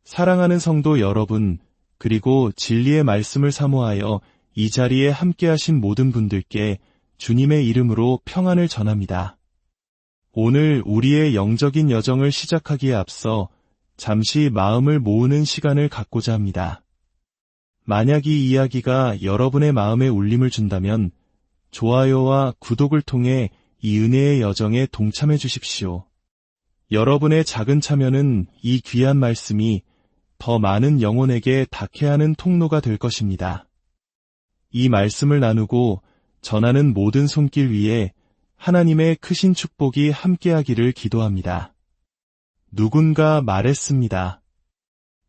사랑하는 성도 여러분, 그리고 진리의 말씀을 사모하여 이 자리에 함께하신 모든 분들께 주님의 이름으로 평안을 전합니다. 오늘 우리의 영적인 여정을 시작하기에 앞서 잠시 마음을 모으는 시간을 갖고자 합니다. 만약 이 이야기가 여러분의 마음에 울림을 준다면 좋아요와 구독을 통해 이 은혜의 여정에 동참해 주십시오. 여러분의 작은 참여는 이 귀한 말씀이 더 많은 영혼에게 닿게 하는 통로가 될 것입니다. 이 말씀을 나누고 전하는 모든 손길 위에 하나님의 크신 축복이 함께하기를 기도합니다. 누군가 말했습니다.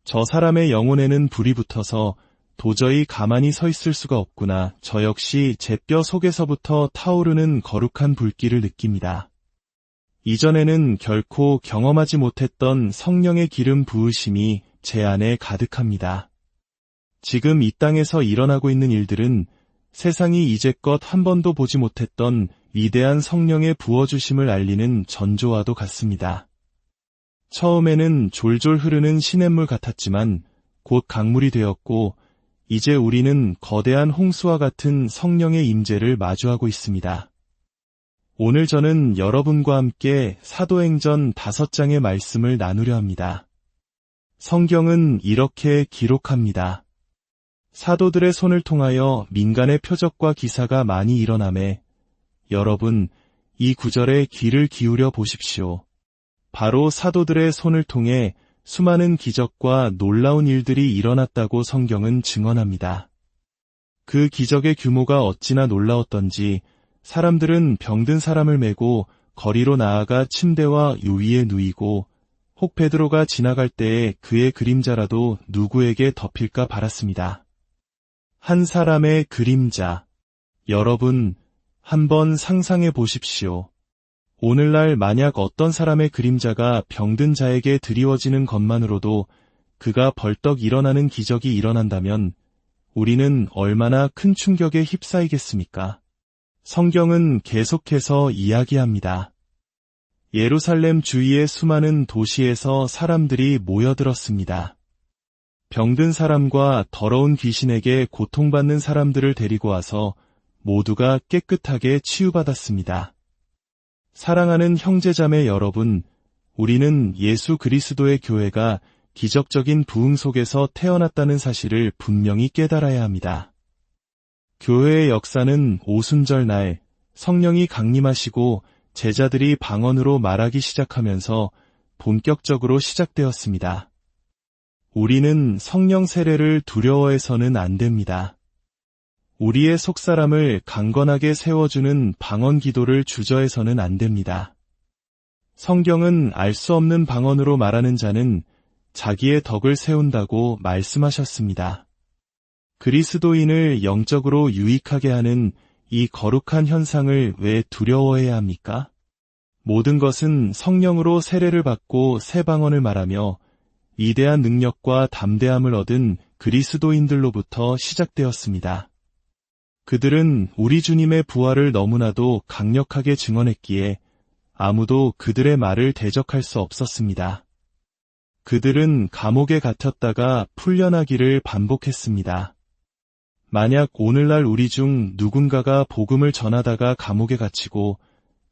저 사람의 영혼에는 불이 붙어서 도저히 가만히 서 있을 수가 없구나. 저 역시 제 뼈 속에서부터 타오르는 거룩한 불길을 느낍니다. 이전에는 결코 경험하지 못했던 성령의 기름 부으심이 제 안에 가득합니다. 지금 이 땅에서 일어나고 있는 일들은 세상이 이제껏 한 번도 보지 못했던 위대한 성령의 부어주심을 알리는 전조와도 같습니다. 처음에는 졸졸 흐르는 시냇물 같았지만 곧 강물이 되었고 이제 우리는 거대한 홍수와 같은 성령의 임재를 마주하고 있습니다. 오늘 저는 여러분과 함께 사도행전 5장의 말씀을 나누려 합니다. 성경은 이렇게 기록합니다. 사도들의 손을 통하여 민간의 표적과 기사가 많이 일어나매 여러분, 이 구절에 귀를 기울여 보십시오. 바로 사도들의 손을 통해 수많은 기적과 놀라운 일들이 일어났다고 성경은 증언합니다. 그 기적의 규모가 어찌나 놀라웠던지 사람들은 병든 사람을 메고 거리로 나아가 침대와 요위에 누이고 혹 베드로가 지나갈 때에 그의 그림자라도 누구에게 덮일까 바랐습니다. 한 사람의 그림자. 여러분, 한번 상상해 보십시오. 오늘날 만약 어떤 사람의 그림자가 병든 자에게 드리워지는 것만으로도 그가 벌떡 일어나는 기적이 일어난다면 우리는 얼마나 큰 충격에 휩싸이겠습니까? 성경은 계속해서 이야기합니다. 예루살렘 주위의 수많은 도시에서 사람들이 모여들었습니다. 병든 사람과 더러운 귀신에게 고통받는 사람들을 데리고 와서 모두가 깨끗하게 치유받았습니다. 사랑하는 형제자매 여러분, 우리는 예수 그리스도의 교회가 기적적인 부흥 속에서 태어났다는 사실을 분명히 깨달아야 합니다. 교회의 역사는 오순절 날 성령이 강림하시고 제자들이 방언으로 말하기 시작하면서 본격적으로 시작되었습니다. 우리는 성령 세례를 두려워해서는 안 됩니다. 우리의 속사람을 강건하게 세워주는 방언 기도를 주저해서는 안 됩니다. 성경은 알 수 없는 방언으로 말하는 자는 자기의 덕을 세운다고 말씀하셨습니다. 그리스도인을 영적으로 유익하게 하는 이 거룩한 현상을 왜 두려워해야 합니까? 모든 것은 성령으로 세례를 받고 새 방언을 말하며 위대한 능력과 담대함을 얻은 그리스도인들로부터 시작되었습니다. 그들은 우리 주님의 부활을 너무나도 강력하게 증언했기에 아무도 그들의 말을 대적할 수 없었습니다. 그들은 감옥에 갇혔다가 풀려나기를 반복했습니다. 만약 오늘날 우리 중 누군가가 복음을 전하다가 감옥에 갇히고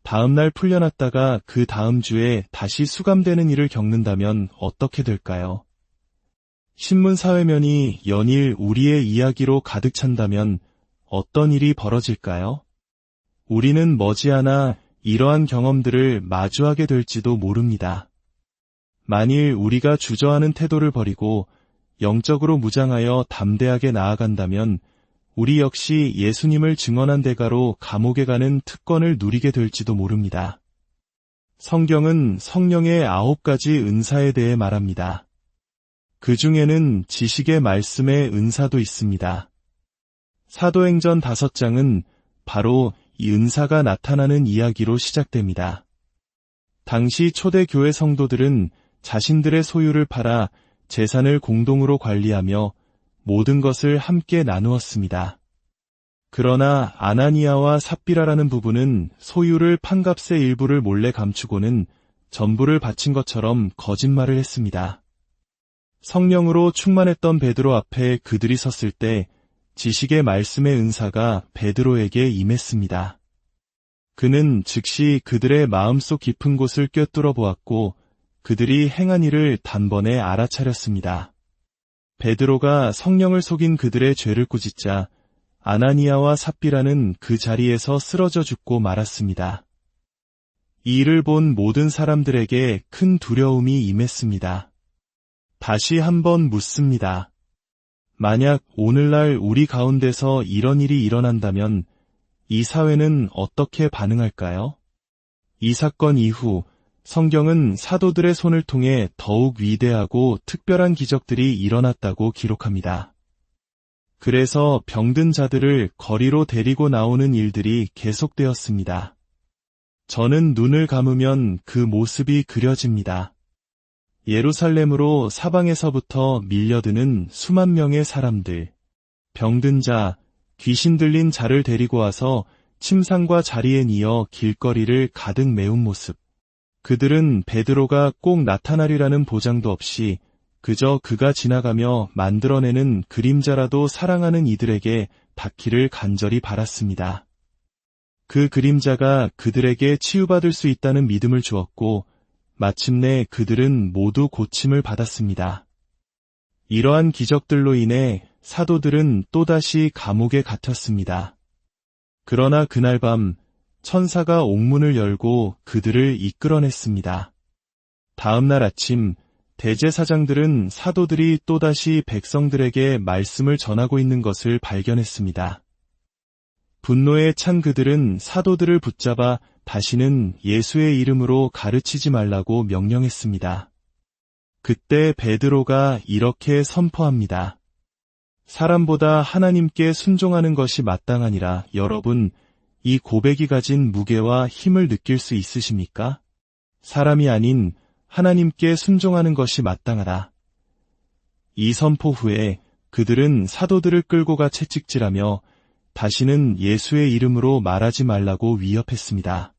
다음날 풀려났다가 그 다음 주에 다시 수감되는 일을 겪는다면 어떻게 될까요? 신문 사회면이 연일 우리의 이야기로 가득 찬다면 어떤 일이 벌어질까요? 우리는 머지않아 이러한 경험들을 마주하게 될지도 모릅니다. 만일 우리가 주저하는 태도를 버리고 영적으로 무장하여 담대하게 나아간다면 우리 역시 예수님을 증언한 대가로 감옥에 가는 특권을 누리게 될지도 모릅니다. 성경은 성령의 9가지 은사에 대해 말합니다. 그 중에는 지식의 말씀의 은사도 있습니다. 사도행전 5장은 바로 이 은사가 나타나는 이야기로 시작됩니다. 당시 초대교회 성도들은 자신들의 소유를 팔아 재산을 공동으로 관리하며 모든 것을 함께 나누었습니다. 그러나 아나니아와 삽비라라는 부부는 소유를 판 값의 일부를 몰래 감추고는 전부를 바친 것처럼 거짓말을 했습니다. 성령으로 충만했던 베드로 앞에 그들이 섰을 때 지식의 말씀의 은사가 베드로에게 임했습니다. 그는 즉시 그들의 마음속 깊은 곳을 꿰뚫어 보았고 그들이 행한 일을 단번에 알아차렸습니다. 베드로가 성령을 속인 그들의 죄를 꾸짖자 아나니아와 삽비라는 그 자리에서 쓰러져 죽고 말았습니다. 이 일을 본 모든 사람들에게 큰 두려움이 임했습니다. 다시 한번 묻습니다. 만약 오늘날 우리 가운데서 이런 일이 일어난다면 이 사회는 어떻게 반응할까요? 이 사건 이후 성경은 사도들의 손을 통해 더욱 위대하고 특별한 기적들이 일어났다고 기록합니다. 그래서 병든 자들을 거리로 데리고 나오는 일들이 계속되었습니다. 저는 눈을 감으면 그 모습이 그려집니다. 예루살렘으로 사방에서부터 밀려드는 수만 명의 사람들, 병든 자, 귀신 들린 자를 데리고 와서 침상과 자리에 이어 길거리를 가득 메운 모습. 그들은 베드로가 꼭 나타나리라는 보장도 없이 그저 그가 지나가며 만들어내는 그림자라도 사랑하는 이들에게 닿기를 간절히 바랐습니다. 그 그림자가 그들에게 치유받을 수 있다는 믿음을 주었고 마침내 그들은 모두 고침을 받았습니다. 이러한 기적들로 인해 사도들은 또다시 감옥에 갇혔습니다. 그러나 그날 밤 천사가 옥문을 열고 그들을 이끌어냈습니다. 다음 날 아침 대제사장들은 사도들이 또다시 백성들에게 말씀을 전하고 있는 것을 발견했습니다. 분노에 찬 그들은 사도들을 붙잡아 다시는 예수의 이름으로 가르치지 말라고 명령했습니다. 그때 베드로가 이렇게 선포합니다. 사람보다 하나님께 순종하는 것이 마땅하니라. 여러분, 이 고백이 가진 무게와 힘을 느낄 수 있으십니까? 사람이 아닌 하나님께 순종하는 것이 마땅하다. 이 선포 후에 그들은 사도들을 끌고 가 채찍질하며 다시는 예수의 이름으로 말하지 말라고 위협했습니다.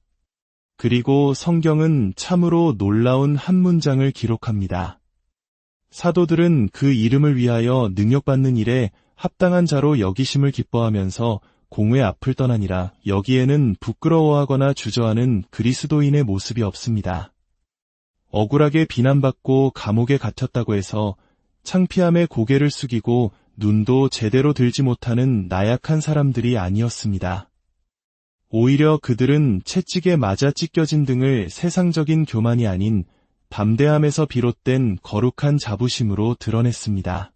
그리고 성경은 참으로 놀라운 한 문장을 기록합니다. 사도들은 그 이름을 위하여 능력받는 일에 합당한 자로 여기심을 기뻐하면서 공회 앞을 떠나니라. 여기에는 부끄러워하거나 주저하는 그리스도인의 모습이 없습니다. 억울하게 비난받고 감옥에 갇혔다고 해서 창피함에 고개를 숙이고 눈도 제대로 들지 못하는 나약한 사람들이 아니었습니다. 오히려 그들은 채찍에 맞아 찢겨진 등을 세상적인 교만이 아닌 담대함에서 비롯된 거룩한 자부심으로 드러냈습니다.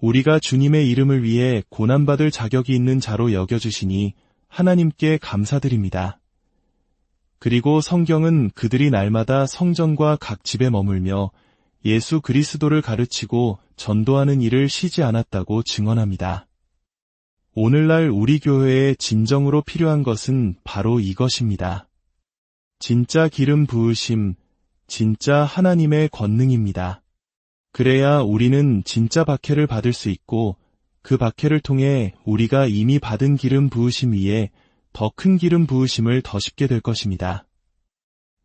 우리가 주님의 이름을 위해 고난받을 자격이 있는 자로 여겨주시니 하나님께 감사드립니다. 그리고 성경은 그들이 날마다 성전과 각 집에 머물며 예수 그리스도를 가르치고 전도하는 일을 쉬지 않았다고 증언합니다. 오늘날 우리 교회에 진정으로 필요한 것은 바로 이것입니다. 진짜 기름 부으심, 진짜 하나님의 권능입니다. 그래야 우리는 진짜 박해를 받을 수 있고 그 박해를 통해 우리가 이미 받은 기름 부으심 위에 더 큰 기름 부으심을 더 쉽게 될 것입니다.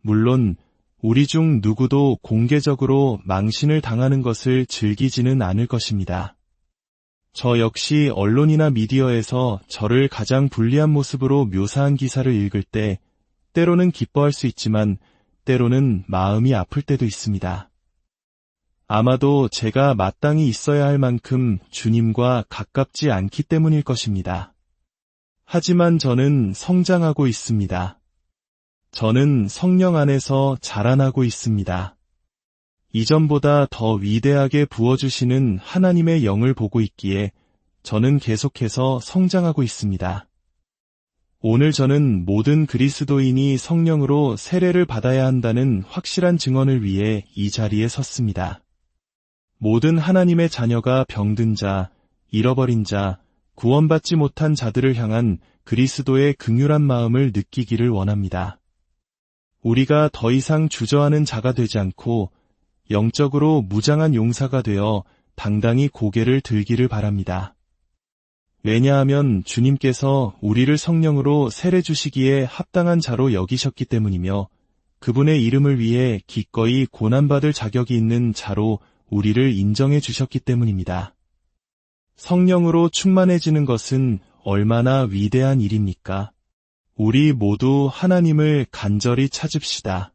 물론 우리 중 누구도 공개적으로 망신을 당하는 것을 즐기지는 않을 것입니다. 저 역시 언론이나 미디어에서 저를 가장 불리한 모습으로 묘사한 기사를 읽을 때 때로는 기뻐할 수 있지만 때로는 마음이 아플 때도 있습니다. 아마도 제가 마땅히 있어야 할 만큼 주님과 가깝지 않기 때문일 것입니다. 하지만 저는 성장하고 있습니다. 저는 성령 안에서 자라나고 있습니다. 이전보다 더 위대하게 부어주시는 하나님의 영을 보고 있기에 저는 계속해서 성장하고 있습니다. 오늘 저는 모든 그리스도인이 성령으로 세례를 받아야 한다는 확실한 증언을 위해 이 자리에 섰습니다. 모든 하나님의 자녀가 병든 자, 잃어버린 자, 구원받지 못한 자들을 향한 그리스도의 긍휼한 마음을 느끼기를 원합니다. 우리가 더 이상 주저하는 자가 되지 않고 영적으로 무장한 용사가 되어 당당히 고개를 들기를 바랍니다. 왜냐하면 주님께서 우리를 성령으로 세례 주시기에 합당한 자로 여기셨기 때문이며 그분의 이름을 위해 기꺼이 고난받을 자격이 있는 자로 우리를 인정해 주셨기 때문입니다. 성령으로 충만해지는 것은 얼마나 위대한 일입니까? 우리 모두 하나님을 간절히 찾읍시다.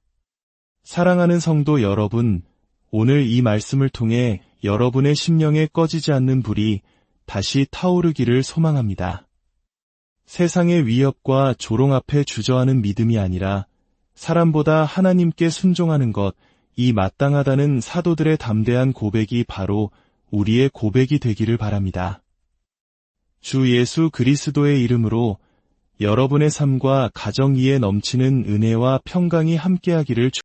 사랑하는 성도 여러분, 오늘 이 말씀을 통해 여러분의 심령에 꺼지지 않는 불이 다시 타오르기를 소망합니다. 세상의 위협과 조롱 앞에 주저하는 믿음이 아니라 사람보다 하나님께 순종하는 것, 이 마땅하다는 사도들의 담대한 고백이 바로 우리의 고백이 되기를 바랍니다. 주 예수 그리스도의 이름으로 여러분의 삶과 가정 위에 넘치는 은혜와 평강이 함께하기를